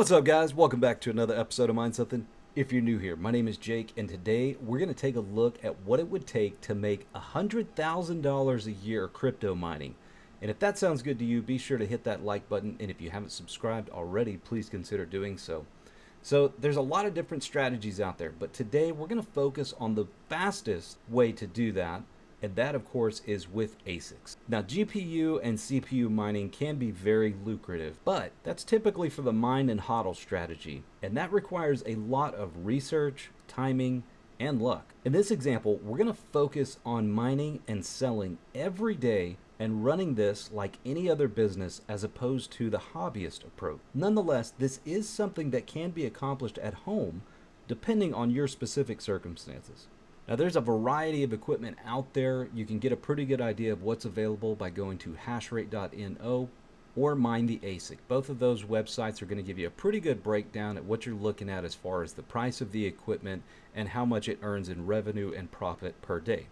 What's up, guys? Welcome back to another episode of Mind Something. If you're new here, my name is Jake, and today we're going to take a look at what it would take to make $100,000 a year crypto mining. And if that sounds good to you, be sure to hit that like button, and if you haven't subscribed already, please consider doing so. So there's a lot of different strategies out there, but today we're going to focus on the fastest way to do that, and that, of course, is with ASICs. Now, GPU and CPU mining can be very lucrative, but that's typically for the mine and hodl strategy, and that requires a lot of research, timing, and luck. In this example, we're going to focus on mining and selling every day and running this like any other business as opposed to the hobbyist approach. Nonetheless, this is something that can be accomplished at home depending on your specific circumstances. Now, there's a variety of equipment out there. You can get a pretty good idea of what's available by going to hashrate.no or Mine the ASIC. Both of those websites are going to give you a pretty good breakdown at what you're looking at as far as the price of the equipment and how much it earns in revenue and profit per day.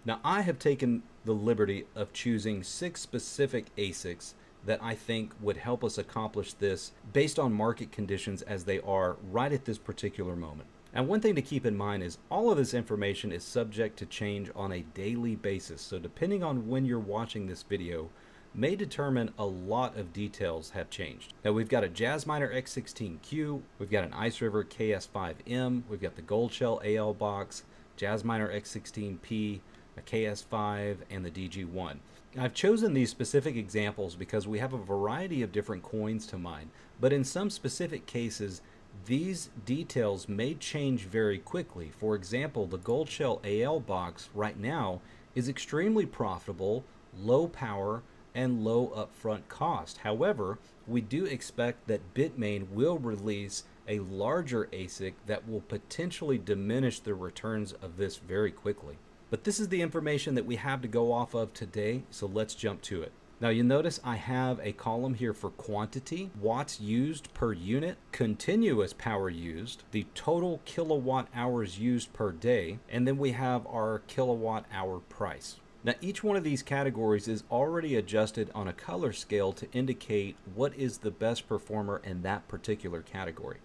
Now, I have taken the liberty of choosing 6 specific ASICs that I think would help us accomplish this based on market conditions as they are right at this particular moment. And one thing to keep in mind is all of this information is subject to change on a daily basis. So depending on when you're watching this video may determine a lot of details have changed. Now, we've got a Antminer X16Q, we've got an Ice River KS5M, we've got the Gold Shell AL box, Antminer X16P, a KS5, and the DG1. I've chosen these specific examples because we have a variety of different coins to mine, but in some specific cases, these details may change very quickly. For example, the Gold Shell AL box right now is extremely profitable, low power, and low upfront cost. However, we do expect that Bitmain will release a larger ASIC that will potentially diminish the returns of this very quickly. But this is the information that we have to go off of today, so let's jump to it. Now, you'll notice I have a column here for quantity, watts used per unit, continuous power used, the total kilowatt hours used per day, and then we have our kilowatt hour price. Now, each one of these categories is already adjusted on a color scale to indicate what is the best performer in that particular category.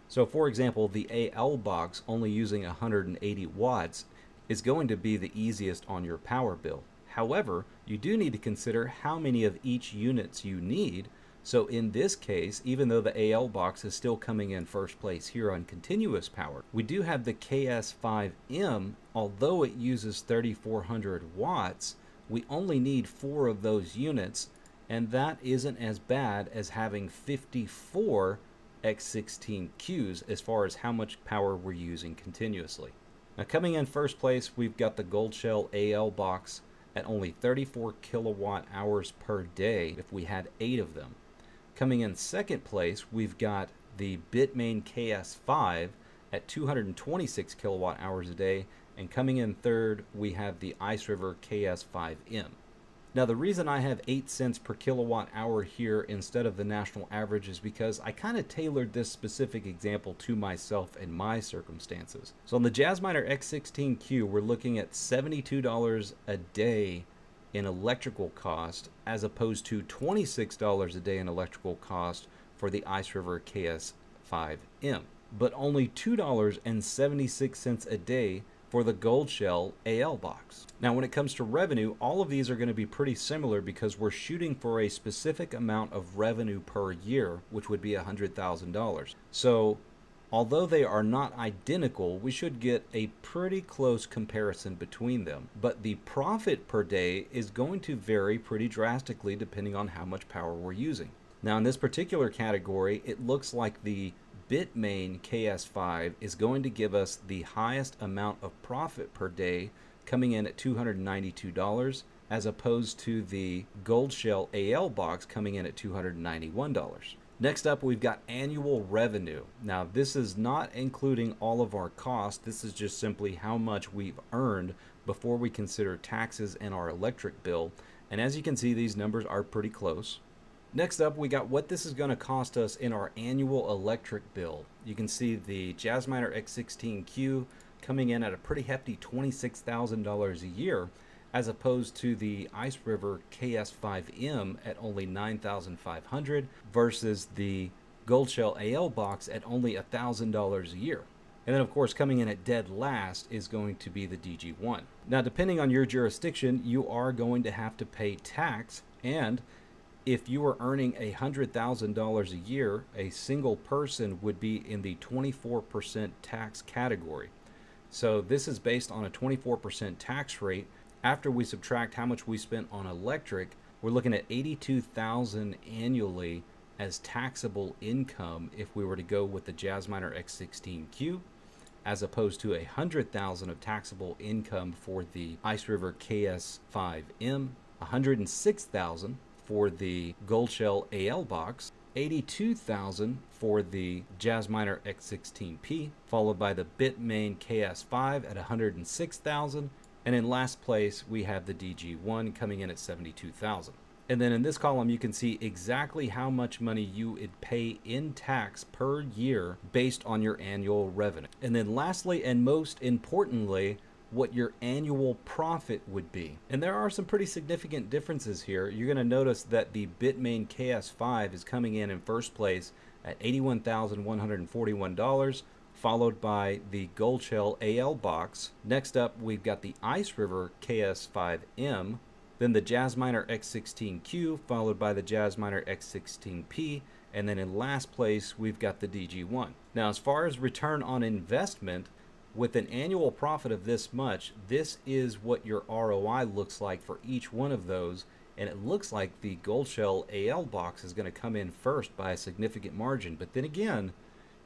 So, for example, the AL box only using 180 watts is going to be the easiest on your power bill. However, you do need to consider how many of each units you need. So in this case, even though the AL box is still coming in first place here on continuous power, we do have the KS5M. Although it uses 3,400 watts, we only need 4 of those units, and that isn't as bad as having 54 X16Qs as far as how much power we're using continuously. Now, coming in first place, we've got the Gold Shell AL box at only 34 kilowatt hours per day if we had 8 of them. Coming in second place, we've got the Bitmain KS5 at 226 kilowatt hours a day, and coming in third, we have the Ice River KS5M. Now, the reason I have 8 cents per kilowatt hour here instead of the national average is because I kind of tailored this specific example to myself and my circumstances. So on the Antminer X16Q, we're looking at $72 a day in electrical cost as opposed to $26 a day in electrical cost for the Ice River KS5M, but only $2.76 a day for the Gold Shell AL box. Now, when it comes to revenue, all of these are going to be pretty similar because we're shooting for a specific amount of revenue per year, which would be $100,000. So, although they are not identical, we should get a pretty close comparison between them. But the profit per day is going to vary pretty drastically depending on how much power we're using. Now, in this particular category, it looks like the Bitmain KS5 is going to give us the highest amount of profit per day, coming in at $292, as opposed to the Gold Shell AL box coming in at $291. Next up, we've got annual revenue. Now, this is not including all of our costs. This is just simply how much we've earned before we consider taxes and our electric bill. And as you can see, these numbers are pretty close. Next up, we got what this is going to cost us in our annual electric bill. You can see the Antminer X16Q coming in at a pretty hefty $26,000 a year, as opposed to the Ice River KS5M at only $9,500 versus the gold shell AL box at only $1,000 a year. And then, of course, coming in at dead last is going to be the DG1. Now, depending on your jurisdiction, you are going to have to pay tax. And if you are earning $100,000 a year, a single person would be in the 24% tax category. So this is based on a 24% tax rate. After we subtract how much we spent on electric, we're looking at $82,000 annually as taxable income if we were to go with the Antminer X16Q, as opposed to $100,000 of taxable income for the Ice River KS5M, $106,000 for the Gold Shell AL box, $82,000 for the Antminer X16P, followed by the Bitmain KS5 at $106,000, and in last place we have the DG1 coming in at $72,000. And then in this column, you can see exactly how much money you would pay in tax per year based on your annual revenue. And then lastly, and most importantly, what your annual profit would be. And there are some pretty significant differences here. You're going to notice that the Bitmain KS5 is coming in first place at $81,141, followed by the Gold Shell AL box. Next up, we've got the Ice River KS5M, then the Antminer X16Q, followed by the Antminer X16P, and then in last place, we've got the DG1. Now, as far as return on investment, with an annual profit of this much, this is what your ROI looks like for each one of those, and it looks like the Gold Shell AL box is going to come in first by a significant margin. But then again,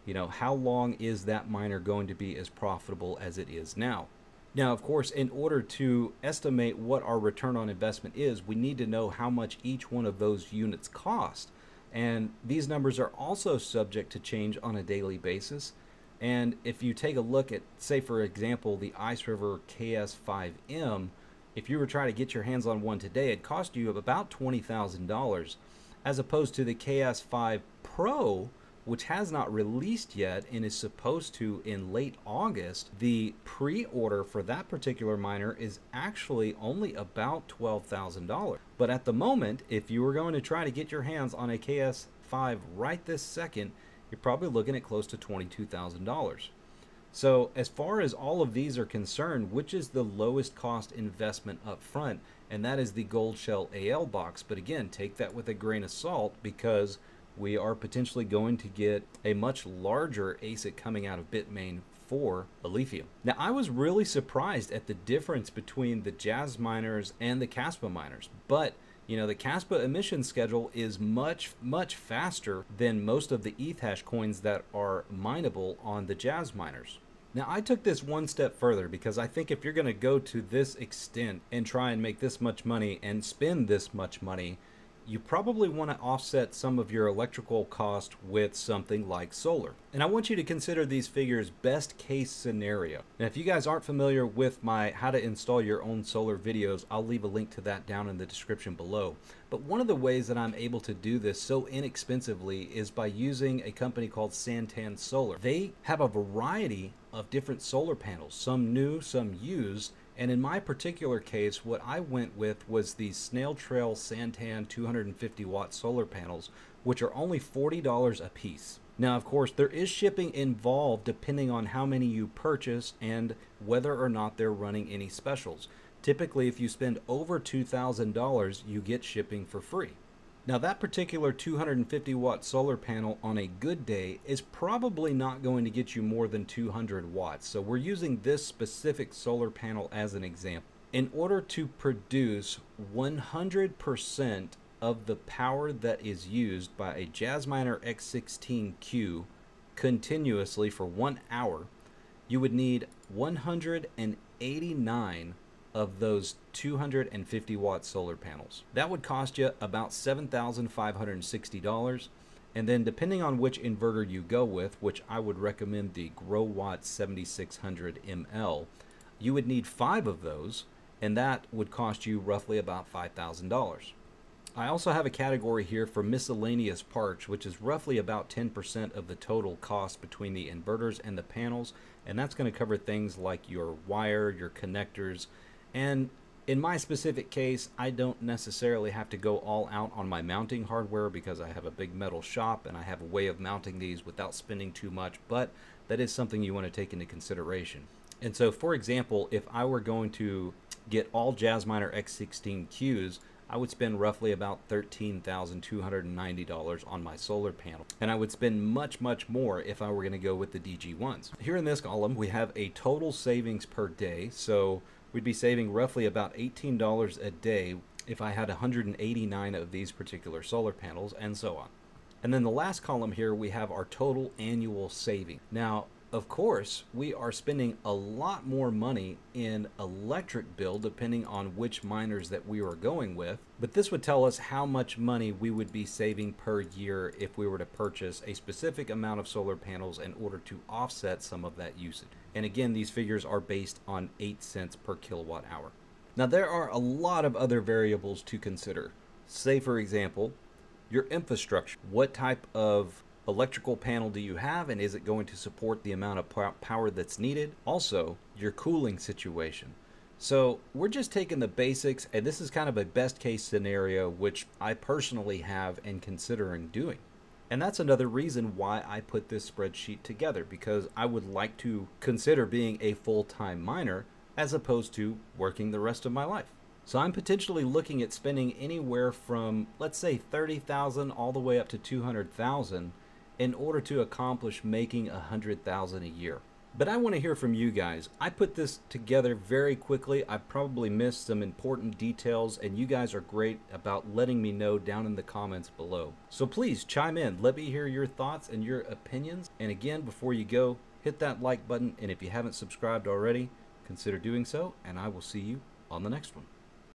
you know, how long is that miner going to be as profitable as it is now? Now, of course, in order to estimate what our return on investment is, we need to know how much each one of those units cost. And these numbers are also subject to change on a daily basis. And if you take a look at, say, for example, the Ice River KS5M, if you were trying to get your hands on one today, it cost you about $20,000, as opposed to the KS5 Pro, which has not released yet and is supposed to in late August. The pre-order for that particular miner is actually only about $12,000. But at the moment, if you were going to try to get your hands on a KS5 right this second, you're probably looking at close to $22,000. So as far as all of these are concerned, which is the lowest cost investment up front? And that is the Gold Shell AL box. But again, take that with a grain of salt, because we are potentially going to get a much larger ASIC coming out of Bitmain for lithium. Now, I was really surprised at the difference between the Jazz miners and the Kaspa miners, but you know, the Kaspa emission schedule is much faster than most of the Ethash coins that are mineable on the Jazz miners. Now, I took this one step further, because I think if you're going to go to this extent and try and make this much money and spend this much money, you probably want to offset some of your electrical cost with something like solar. And I want you to consider these figures best case scenario. Now, if you guys aren't familiar with my how to install your own solar videos, I'll leave a link to that down in the description below. But one of the ways that I'm able to do this so inexpensively is by using a company called Santan Solar. They have a variety of different solar panels, some new, some used. And in my particular case, what I went with was the Snail Trail Santan 250 watt solar panels, which are only $40 a piece. Now, of course, there is shipping involved depending on how many you purchase and whether or not they're running any specials. Typically, if you spend over $2,000, you get shipping for free. Now, that particular 250 watt solar panel on a good day is probably not going to get you more than 200 watts. So we're using this specific solar panel as an example. In order to produce 100% of the power that is used by a Antminer X16Q continuously for 1 hour, you would need 189 of those 250 watt solar panels. That would cost you about $7,560. And then depending on which inverter you go with, which I would recommend the GrowWatt 7600 ML, you would need 5 of those, and that would cost you roughly about $5,000. I also have a category here for miscellaneous parts, which is roughly about 10% of the total cost between the inverters and the panels, and that's going to cover things like your wire, your connectors, and In my specific case, I don't necessarily have to go all out on my mounting hardware because I have a big metal shop and I have a way of mounting these without spending too much, but that is something you want to take into consideration. And so, for example, if I were going to get all Jazzminer X16Qs, I would spend roughly about $13,290 on my solar panel. And I would spend much, much more if I were going to go with the DG1s. Here in this column, we have a total savings per day. So we'd be saving roughly about $18 a day if I had 189 of these particular solar panels, and so on. And then the last column here, we have our total annual saving. Now, of course, we are spending a lot more money in electric bill depending on which miners that we are going with, but this would tell us how much money we would be saving per year if we were to purchase a specific amount of solar panels in order to offset some of that usage. And again, these figures are based on 8 cents per kilowatt hour. Now, there are a lot of other variables to consider. Say, for example, your infrastructure. What type of electrical panel do you have, and is it going to support the amount of power that's needed? Also, your cooling situation. So we're just taking the basics, and this is kind of a best case scenario, which I personally have and considering doing. And that's another reason why I put this spreadsheet together, because I would like to consider being a full-time miner as opposed to working the rest of my life. So I'm potentially looking at spending anywhere from, let's say, $30,000 all the way up to $200,000 in order to accomplish making $100,000 a year. But I want to hear from you guys. I put this together very quickly. I probably missed some important details, and you guys are great about letting me know down in the comments below. So please chime in. Let me hear your thoughts and your opinions. And again, before you go, hit that like button, and if you haven't subscribed already, consider doing so, and I will see you on the next one.